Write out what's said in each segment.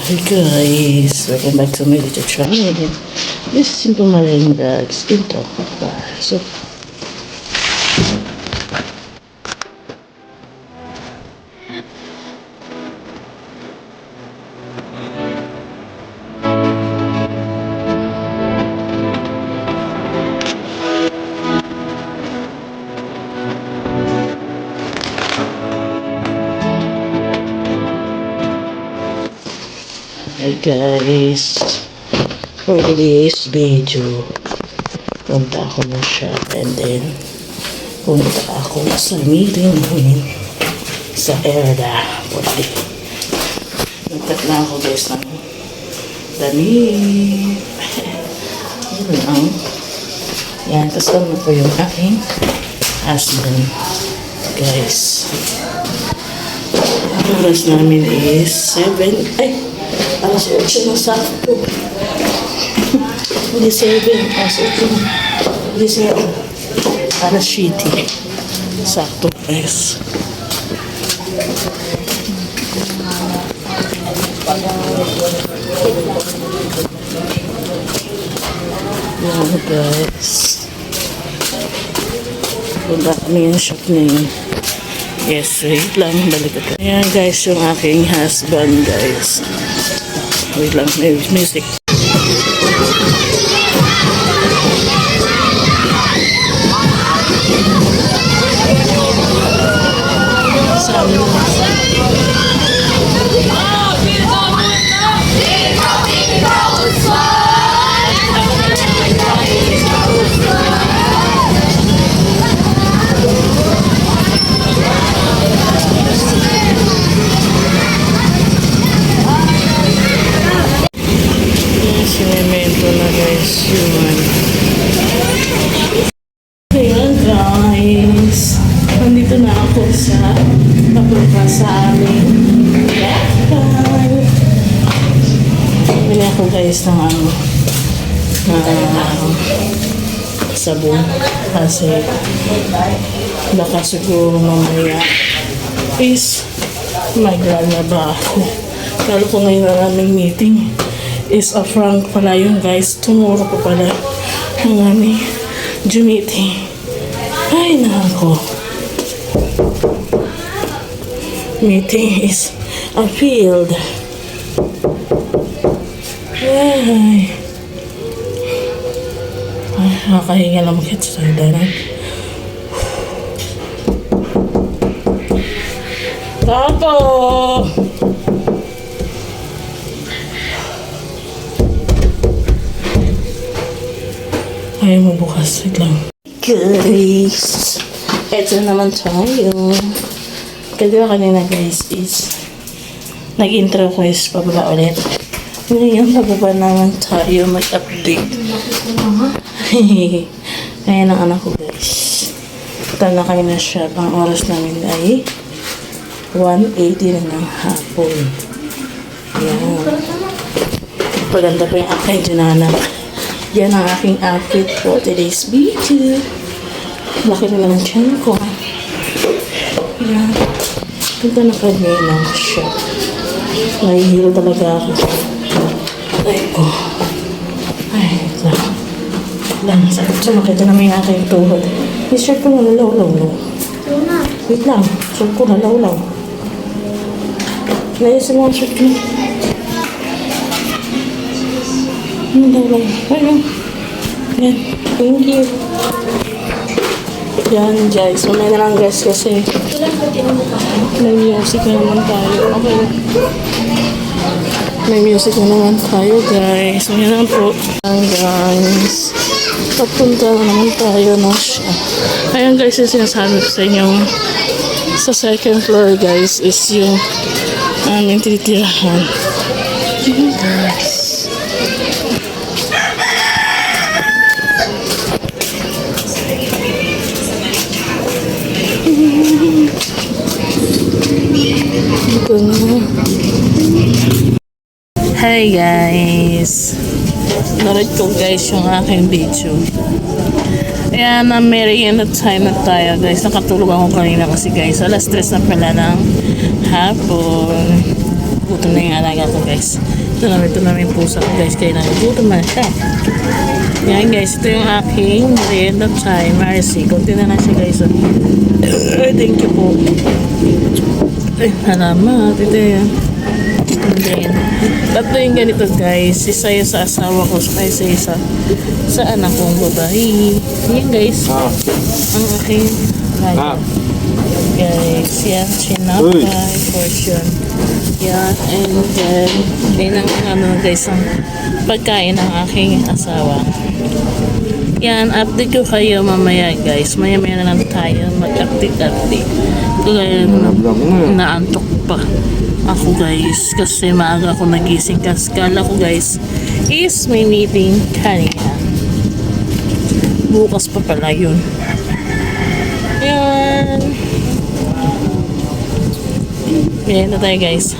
Hi guys, welcome back to my YouTube channel. This is Simple Marine Vlogs. Ito. So, hi guys. For today's video, punta ako na siya and then punta ako sa meeting namin sa Erda. Pwede. Nagkat na ako guys ng damit. Yun lang. Yan, kasama ko yung aking husband. Guys. Ang oras namin is 7. Alas 8 na sakto. Hindi 7. Alas 8 na. Hindi 7. Alas 7. Sakto guys. Yan guys. Punta kami yung shop ngayon. Yes, wait lang. Balik ako. Ayan guys, yung aking husband guys. Wait lang, may music. Sinimento na guys yun. Ayan guys, nandito na ako sa papunta sa amin. Bili ako guys ng sabon kasi baka siguro mamaya is maglalaba ako. Kalo ko ngayon ang aming meeting is a prank pala yun guys. Tomorrow pa pala ang aming meeting. Ay nako. Meeting is a field. Ay. Ay, nakakahinga lang makit sa daran. Tapo! Ayaw mo bukas. Wait lang. Guys, eto naman tayo. Kaya kanina guys is nag-intro ko is pababa ulit. Ngayon pababa naman tayo mag-update. Ngayon ang anak ko guys. Talakay na siya. Ang oras namin ay 1:80 na ng hapon. Yan. Paganda pa yung aking dinanak. Yan ang aking outfit for today's video. Laki na ng tiyan ko. Yan. Punta na kami ng shop. Nahihilo talaga ako. Ay ko. Ay, lang. Sumakit na namin yung aking tuhod. Yung shirt ko nalalaw-law. Wait lang. Shirt ko nalalaw-law. Nayos mo ang shirt ko. Ayun. Yan. Thank you. Yan guys. Mamaya na lang guys kasi may music na naman tayo. Okay. May music na naman tayo guys. Mamaya na po. Ayan guys. Papunta na naman tayo na siya. Ayan guys, yung sinasabi ko sa inyo sa second floor guys is yung aming titirahan. Ayan guys. Hi guys, narit ko guys yung aking video. Ayan, merienda time na tayo guys. Nakatulog ako kanina kasi guys, alas 3 na pala ng hapon. Gutom na yung alaga ko guys. Ito namin pusa ko guys, kaya nagugutom na siya. Yan guys, ito yung aking merienda time. Marcy, konti na lang siya guys. Ay, thank you po. Ay, salamat. Ito yan. And then, tatlo yung ganito guys. Isa yung sa asawa ko, sa isa sa anak kong babae. Yan guys. Ang aking laya. Guys, yan, sinapay portion. Yan, and then, yun ang guys, ang pagkain ng aking asawa. Yan, update ko kayo mamaya guys. Maya-maya na lang tayo mag-update. Kaya naantok pa ako guys kasi maaga ako nagising kasi kala ko guys is may meeting kanina. Bukas pa pala yun. Yan. Yan na tayo guys.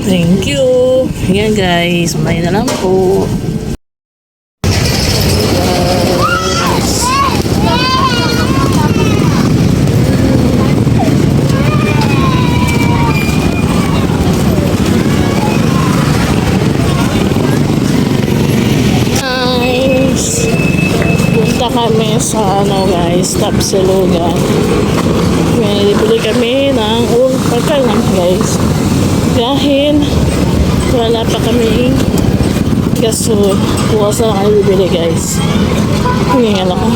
Thank you. Yan guys, may na lang po. Nice. Punta kami sa guys, Tapsilugan. May bili kami ng pagkain guys. Dahil wala pa kami gasol. Bukas na lang kayo bibili guys. Hiningal ako.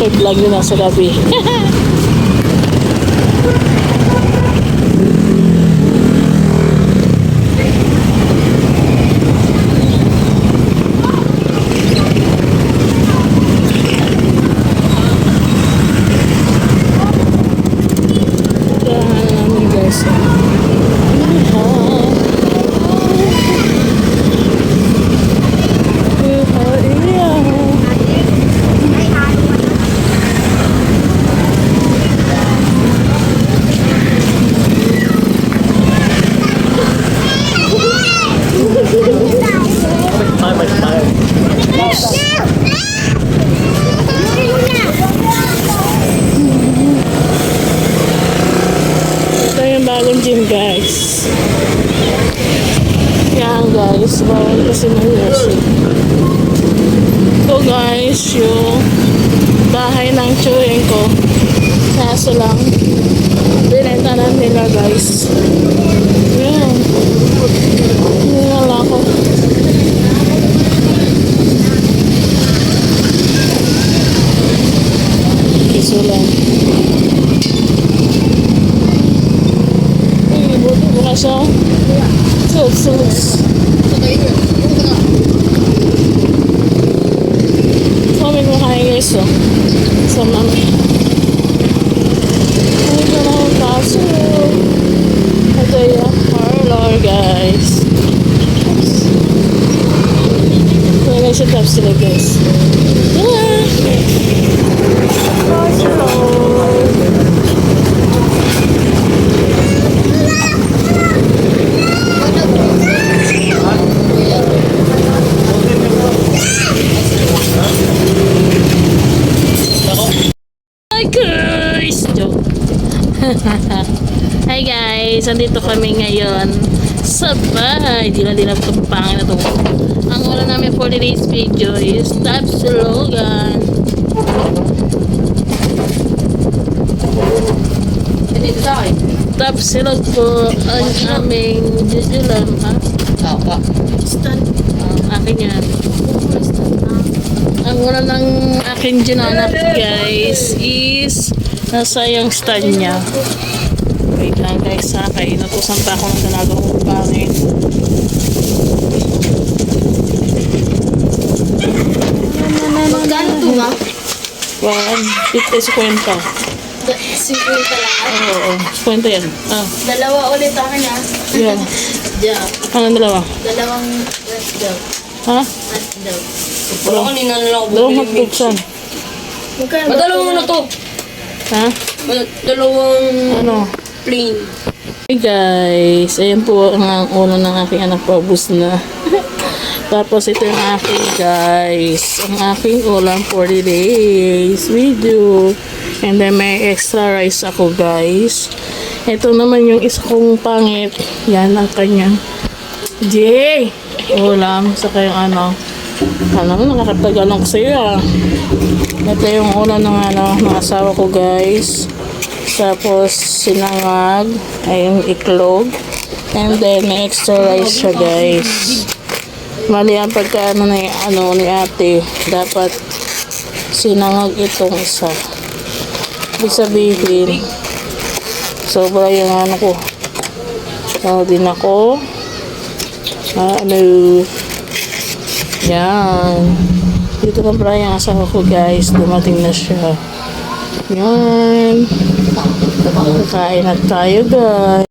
Pag-vlog din ako sa gabi. Ito yung bagong gym guys. Yan guys, bawal kasi ng music. Ito guys, yung bahay ng chewing ko. Kaso lang, binenta na nila guys. Yan. Hinala ko. Kiso lang. Buti mo ka siya. Sus. Kami mo kaya guys oh. Sa mami. Ay, ka na ang kaso. Ito yung parlor guys. Kaya guys yung top sila guys. Hi guys! Joke. Hi guys! Andito kami ngayon sa bahay. Di na itong pangin na ito. Ang wala namin for today's video is Tapsilugan. Tapsilog po ang aming jujulam, ha? Stand. Akin yan. Ang una ng aking ginanap guys is nasa yung stand niya. Wait lang guys ha, kaya inutusan pa ako ng dalagang pangin. Magkano ito ma? 50 kwenta. 50 lang? Oo, kwenta yan. Dalawa ulit akin ha? Yan. Diyan. Anong dalawa? Dalawang hotdog. Ha? Hotdog. Dalawang hotdog saan? Magkano ba? Madalawa mo na to. Ha? Dalawang Ano? plain. Hey guys, ayan po ang ulo ng aking anak, paubos na. Tapos ito yung aking guys, ang aking ulam for the days video. And then may extra rice ako guys. Ito naman yung isa kong pangit. Yan ang kanyang ulam. Saka yung nakakatagalong ko sa'yo ah. Ito yung ulam ng asawa ko guys. Tapos sinangag ay yung iklog. And then may extra rice siya guys. Mali ang pagkaano ni ate, dapat sinangag itong isa. Ibig sabihin sobra yung ko. Din ako. Yan. Dito na pala yung asawa ko guys. Dumating na siya. Yan. Kakain na tayo guys.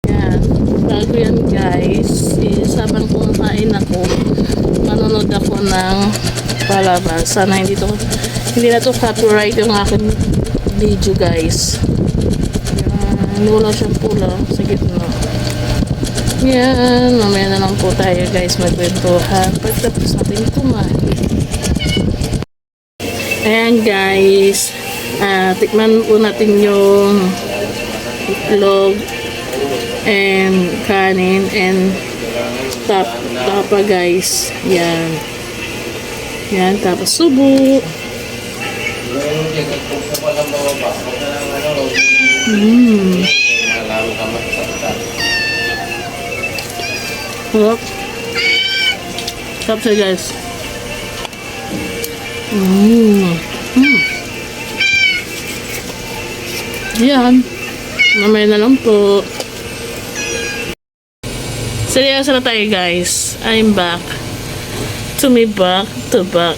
Yan. Bago yan guys. Sabang kumakain ako, manonood ako ng palabas. Sana hindi na to copyright yung aking video guys. Yan. Wala siyang pula sa gitna. Yan. Mamaya na lang po tayo guys magkwentuhan pagtapos natin kumain. Ayan guys. Tikman po natin yung itlog and kanin and tapa guys. Yan. Yan. Tapos subo. Sarap. Sarap siya guys. Yan. Mamaya na lang po. Seryoso na tayo guys. I'm back. To me back to back.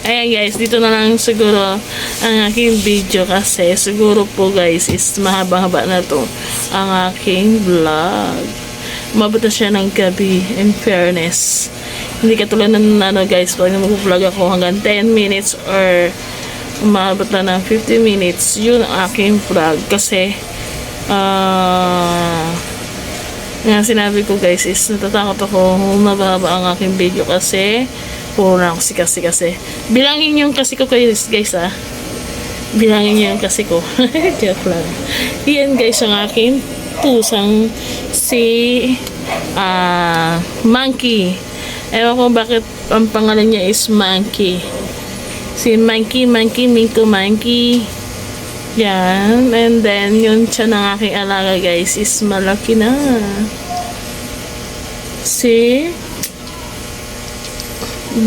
Ayan guys, dito na lang siguro ang aking video kasi siguro po guys is mahaba-haba na to ang aking vlog. Umabot na siya ng gabi, in fairness. Hindi katulad ng guys, pag mag-vlog ako hanggang 10 minutes or umabot na ng 50 minutes, yun ang aking vlog kasi nga sinabi ko guys is natatakot ako mababa ang aking video kasi puro na ako kasi bilangin yung kasi ko guys bilangin niyo yung kasi ko. Joke lang. Yan guys ang aking pusang si Monkey. Ewan ko bakit ang pangalan niya is Monkey. Si Monkey Minko Monkey. Yan. And then, yun siya ng aking alaga guys is malaki na. Si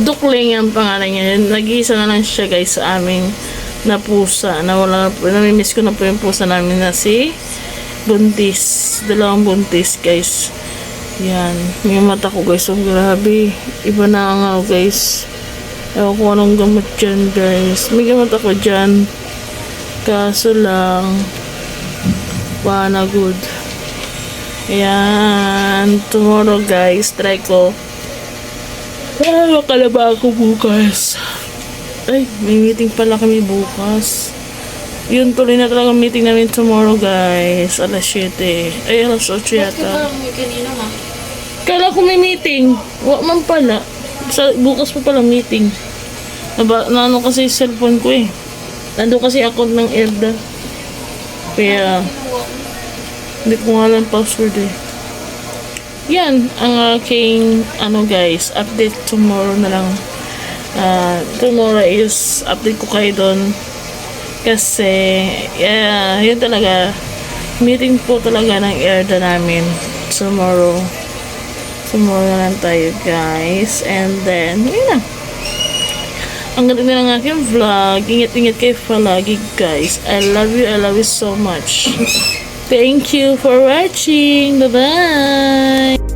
Dukling ang pangalan niya. Nag-iisa na lang siya guys sa aming na pusa. Namimiss ko na po yung pusa namin na si Buntis. Dalawang buntis guys. Yan. Yung mata ko guys. Oh, grabe. Iba na nga guys. Ewan ko anong gamot dyan guys. May gamot ako dyan. Kaso lang na good. Ayan. Tomorrow guys, try ko. Makalaba ako bukas. Ay, may meeting pala kami bukas. Yun, tuloy na talaga meeting namin tomorrow guys. Alas 7. Ay, alas 8 yata. Kanina ha? Kala ko may meeting. Wala man pala. Bukas pa pala meeting. Naano kasi cellphone ko eh. Nandun kasi account ng Elda. Kaya, hindi ko nga lang password eh. Yan, ang aking, guys, update tomorrow na lang. Tomorrow is, update ko kayo doon. Kasi, yun talaga, meeting po talaga ng Elda namin tomorrow. Tomorrow na lang tayo, guys. And then, yun na. Ang ganda na ng aking vlog. Ingat-ingat kayo palagi guys. I love you so much. Thank you for watching. Bye-bye!